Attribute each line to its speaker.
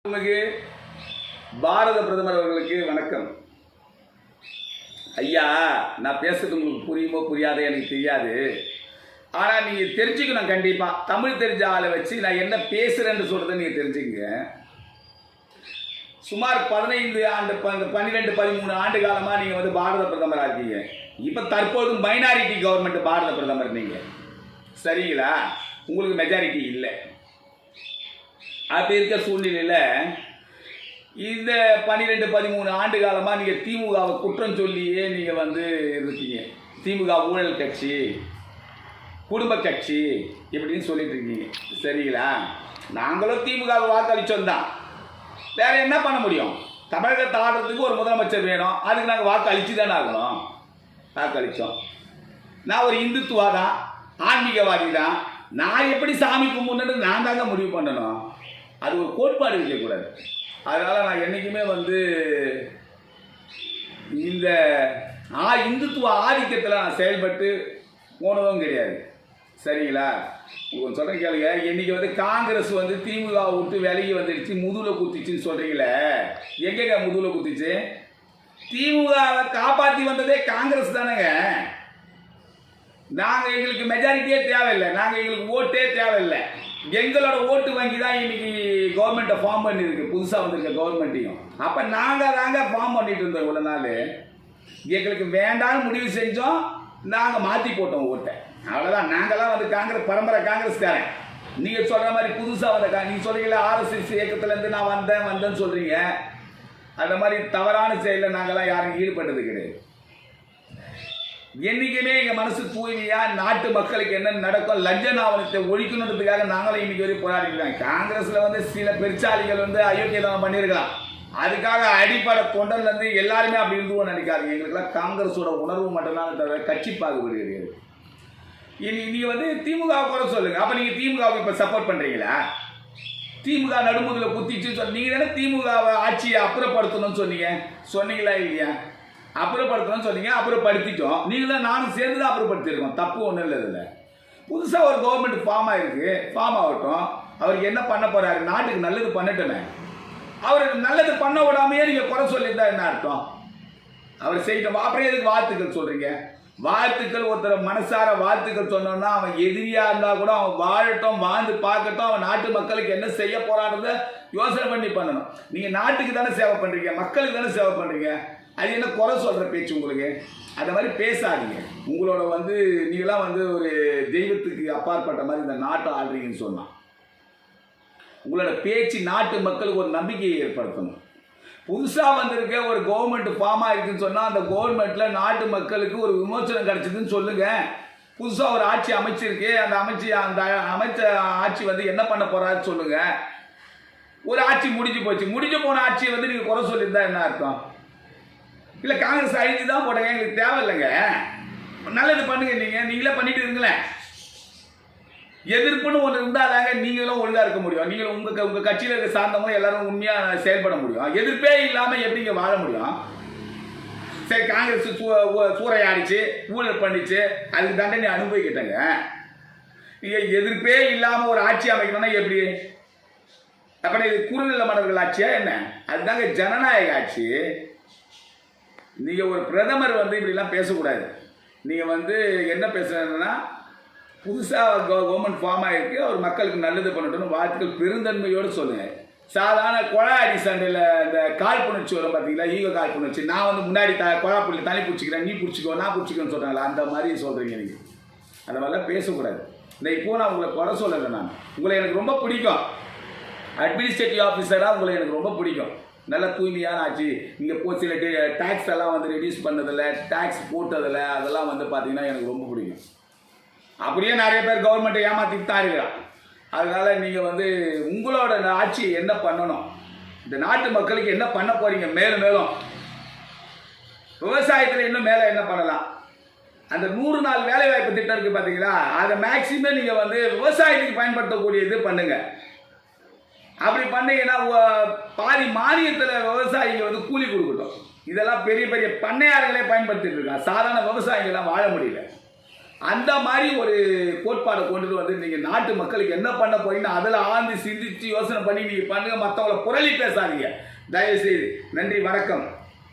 Speaker 1: உங்களுக்கு பாரத பிரதமர் அவர்களுக்கு வணக்கம். ஐயா, நான் பேசுறது உங்களுக்கு புரியுமோ புரியாதோ எனக்கு தெரியாது. ஆனால் நீங்கள் தெரிஞ்சுக்கணும். கண்டிப்பாக தமிழ் தெரிஞ்ச ஆளை வச்சு நான் என்ன பேசுகிறேன்னு சொல்கிறத நீங்கள் தெரிஞ்சுக்கங்க. சுமார் 15 ஆண்டு 12-13 ஆண்டு காலமாக நீங்கள் வந்து பாரத பிரதமராக இருக்கீங்க. இப்போ தற்போது மைனாரிட்டி கவர்மெண்ட் பாரத பிரதமர் நீங்கள், சரிங்களா? உங்களுக்கு மெஜாரிட்டி இல்லை. அப்படி இருக்க சூழ்நிலையில் இந்த 12-13 ஆண்டு காலமாக நீங்கள் திமுகவை குற்றம் சொல்லியே நீங்கள் வந்து இருக்கீங்க. திமுக ஊழல் கட்சி, குடும்ப கட்சி இப்படின்னு சொல்லிட்டு இருக்கீங்க, சரிங்களா? நாங்களும் திமுகவை வாக்களித்தோம் தான். வேற என்ன பண்ண முடியும்? தமிழகத்தை ஆடுறதுக்கு ஒரு முதலமைச்சர் வேணும். அதுக்கு நாங்கள் வாக்கு அளிச்சு தானே ஆகணும். வாக்களித்தோம். நான் ஒரு இந்துத்துவா தான், ஆன்மீகவாதி தான். நான் எப்படி சாமி கும்பிடணுன்னு நான் தாங்க முடிவு பண்ணணும். அது ஒரு கோட்பாடு இருக்கக்கூடாது. அதனால் நான் என்றைக்குமே வந்து இந்த இந்துத்துவ ஆதிக்கத்தில் நான் செயல்பட்டு போனதும் கிடையாது, சரிங்களா? உங்களுக்கு சொல்கிறேன் கேளுங்க. இன்றைக்கி வந்து காங்கிரஸ் வந்து திமுக விட்டு விலகி வந்துடுச்சு, முதுகில் குத்திச்சுன்னு சொல்கிறீங்களே. எங்கேங்க முதுகில் குத்திச்சு? திமுகவை காப்பாற்றி வந்ததே காங்கிரஸ் தானேங்க. நாங்கள் எங்களுக்கு மெஜாரிட்டியே தேவையில்லை, நாங்கள் எங்களுக்கு ஓட்டே தேவையில்லை. எங்களோட ஓட்டு வங்கி தான் இன்னைக்கு கவர்மெண்ட்டை ஃபார்ம் பண்ணியிருக்கு, புதுசாக வந்திருக்க கவர்மெண்ட்டையும். அப்போ நாங்கள் தாங்க ஃபார்ம் பண்ணிட்டு இருந்தோம். இவ்வளோ நாள் எங்களுக்கு வேண்டாம்னு முடிவு செஞ்சோம், நாங்கள் மாற்றி போட்டோம் ஓட்டை, அவ்வளோதான். நாங்கள்லாம் வந்து காங்கிரஸ் பரம்பரை காங்கிரஸ்காரன். நீங்கள் சொல்கிற மாதிரி புதுசாக வந்த நீங்கள் சொல்கிறீங்களா ஆர்எஸ்எஸ் இயக்கத்துலேருந்து நான் வந்தேன்னு சொல்கிறீங்க. அந்த மாதிரி தவறான செயலில் நாங்கள்லாம் யாரும் ஈடுபட்டது கிடையாது. என்றைக்குமே எங்கள் மனசு தூய்மையாக நாட்டு மக்களுக்கு என்ன நடக்கும், லஞ்ச ஆவணத்தை ஒழிக்கணுன்றதுக்காக நாங்களும் இன்னைக்கு வரைக்கும் போராடிக்கிறோம். காங்கிரஸில் வந்து சில பெருச்சாளிகள் வந்து அயோக்கியதனம் பண்ணியிருக்கலாம். அதுக்காக அடிப்படை தொண்டர்லேருந்து எல்லாருமே அப்படி இருந்துவோம் நினைக்காதீங்க. எங்களுக்குலாம் காங்கிரஸோட உணர்வு மட்டும்தான் தவிர கட்சி பாகுபாடு கிடையாது. நீங்கள் வந்து திமுக குறை சொல்லுங்கள். அப்போ நீங்கள் திமுகவுக்கு இப்போ சப்போர்ட் பண்ணுறீங்களா? திமுக நடுமுதில் குத்திச்சுன்னு சொல்லி நீங்கள் தானே திமுகவை ஆட்சியை அப்புறப்படுத்தணும்னு சொன்னீங்களா இல்லையா? அப்புறப்படுத்தணும்னு சொன்னீங்க, அப்புறப்படுத்திட்டோம். நீங்களும் நானும் சேர்ந்து தான் அப்புறப்படுத்திருக்கோம். தப்பு ஒன்றும் இல்லை. இதில் புதுசாக ஒரு கவர்மெண்ட் ஃபார்ம் ஆகிருக்கு, ஃபார்ம் ஆகட்டும். அவருக்கு என்ன பண்ண போகிறாரு? நாட்டுக்கு நல்லது பண்ணட்டுமே. அவருக்கு நல்லது பண்ண விடாமையே நீங்கள் குறை சொல்லியிருந்தா என்ன அர்த்தம்? அவர் செய்யட்டும். அப்புறம் எதுக்கு வாழ்த்துக்கள் சொல்கிறீங்க? வாழ்த்துக்கள், ஒருத்தர் மனசார வாழ்த்துக்கள் சொன்னோன்னா அவன் எதிரியாக இருந்தால் கூட அவன் வாழட்டும், வாழ்ந்து பார்க்கட்டும். அவன் நாட்டு மக்களுக்கு என்ன செய்ய போகிறான்றத யோசனை பண்ணி பண்ணணும். நீங்கள் நாட்டுக்கு தானே சேவை பண்ணுறீங்க, மக்களுக்கு தானே சேவை பண்ணுறீங்க. அது என்ன குறை சொல்கிற பேச்சு உங்களுக்கு? அந்த மாதிரி பேசாதீங்க. உங்களோட வந்து நீங்களாம் வந்து ஒரு தெய்வத்துக்கு அப்பாற்பட்ட மாதிரி இந்த நாட்டை ஆடுறீங்கன்னு சொன்னான். உங்களோட பேச்சு நாட்டு மக்களுக்கு ஒரு நம்பிக்கையை ஏற்படுத்தணும். புதுசாக வந்திருக்க ஒரு கவர்மெண்ட் ஃபார்ம் ஆகிருக்குன்னு சொன்னால் அந்த கவர்மெண்ட்டில் நாட்டு மக்களுக்கு ஒரு விமோசனம் கிடச்சிதுன்னு சொல்லுங்கள். புதுசாக ஒரு ஆட்சி அமைச்சிருக்கு, அந்த அமைச்ச ஆட்சி வந்து என்ன பண்ண போகிறான்னு சொல்லுங்கள். ஒரு ஆட்சி முடிஞ்சு போன ஆட்சியை வந்து நீங்கள் குறை சொல்லியிருந்தா என்ன அர்த்தம்? இல்லை காங்கிரஸ் அழிஞ்சு தான் போட்டங்க, எங்களுக்கு தேவையில்லைங்க, நல்லது பண்ணுங்க. நீங்களே பண்ணிட்டு இருங்களேன். எதிர்ப்புன்னு ஒன்று இருந்தால் தாங்க நீங்களும் ஒழுங்காக இருக்க முடியும். நீங்களும் உங்கள் கட்சியில் இருக்க சார்ந்தவங்க எல்லாரும் உண்மையாக செயல்பட முடியும். எதிர்ப்பே இல்லாமல் எப்படிங்க வாழ முடியும்? சரி, காங்கிரஸ் சூறையாடிச்சு, ஊழல் பண்ணிச்சு, அதுக்கு தண்டனை அனுபவிக்கிட்டங்க. நீங்கள் எதிர்ப்பே இல்லாமல் ஒரு ஆட்சி அமைக்கணும்னா எப்படி? அப்போ இது குறுநில மன்னர்கள் ஆட்சியா என்ன? அதுதாங்க ஜனநாயக ஆட்சி. நீங்கள் ஒரு பிரதமர் வந்து இப்படிலாம் பேசக்கூடாது. நீங்கள் வந்து என்ன பேசுகிறதுன்னா, புதுசாக கவர்மெண்ட் ஃபார்ம் ஆகிருக்கு, அவர் மக்களுக்கு நல்லது பண்ணட்டும்னு வாழ்த்துக்கள் பெருந்தன்மையோடு சொல்லுங்கள். சாதாரண கொழாடி சண்டையில் இந்த காழ்ப்புணர்ச்சி வரும் பார்த்தீங்களா, ஈகோ காழ்ப்புணர்ச்சி. நான் வந்து முன்னாடி கொழா புள்ளி தனி பிடிச்சிக்கிறேன், நீ பிடிச்சிக்கோ, நான் பிடிச்சிக்கோன்னு சொல்கிறாங்களா, அந்த மாதிரி சொல்கிறீங்க நீங்கள். அந்த மாதிரிலாம் பேசக்கூடாது. இந்த இப்போ நான் உங்களை குறை சொல்லலை. நான் உங்களை எனக்கு ரொம்ப பிடிக்கும். அட்மினிஸ்ட்ரேட்டிவ் ஆஃபீஸராக உங்களை எனக்கு ரொம்ப பிடிக்கும். நல்ல தூய்மையான ஆட்சி. நீங்கள் சில டேக்ஸ் எல்லாம் வந்து ரெடியூஸ் பண்ணதில்ல, டேக்ஸ் போட்டதில்லை, அதெல்லாம் வந்து பார்த்தீங்கன்னா எனக்கு ரொம்ப பிடிக்கும். அப்படியே நிறைய பேர் கவர்மெண்ட்டை ஏமாற்றிட்டு தான் இருக்கிறான். அதனால் நீங்கள் வந்து உங்களோட ஆட்சி என்ன பண்ணணும், இந்த நாட்டு மக்களுக்கு என்ன பண்ண போகிறீங்க, மேலும் மேலும் விவசாயத்தில் இன்னும் மேலே என்ன பண்ணலாம்? அந்த 100 நாள் வேலைவாய்ப்பு திட்டம் இருக்குது பார்த்தீங்களா, அதை மேக்சிமம் நீங்கள் வந்து விவசாயத்துக்கு பயன்படுத்தக்கூடிய இது பண்ணுங்கள். அப்படி பண்ணீங்கன்னா பாதி மானியத்தில் விவசாயிங்க வந்து கூலி கொடுக்கட்டும். இதெல்லாம் பெரிய பெரிய பண்ணையாளர்களே பயன்படுத்திட்டு இருக்காங்க. சாதாரண விவசாயிகள்லாம் வாழ முடியல. அந்த மாதிரி ஒரு கோட்பாடை கொண்டுட்டு வந்து நீங்கள் நாட்டு மக்களுக்கு என்ன பண்ண போறீங்கன்னு அதில் ஆழ்ந்து சிந்திச்சு யோசனை பண்ணி நீங்கள் பண்ணுங்க, மற்றவங்களை புரளி பேசாதீங்க தயவுசெய்து. நன்றி, வணக்கம்.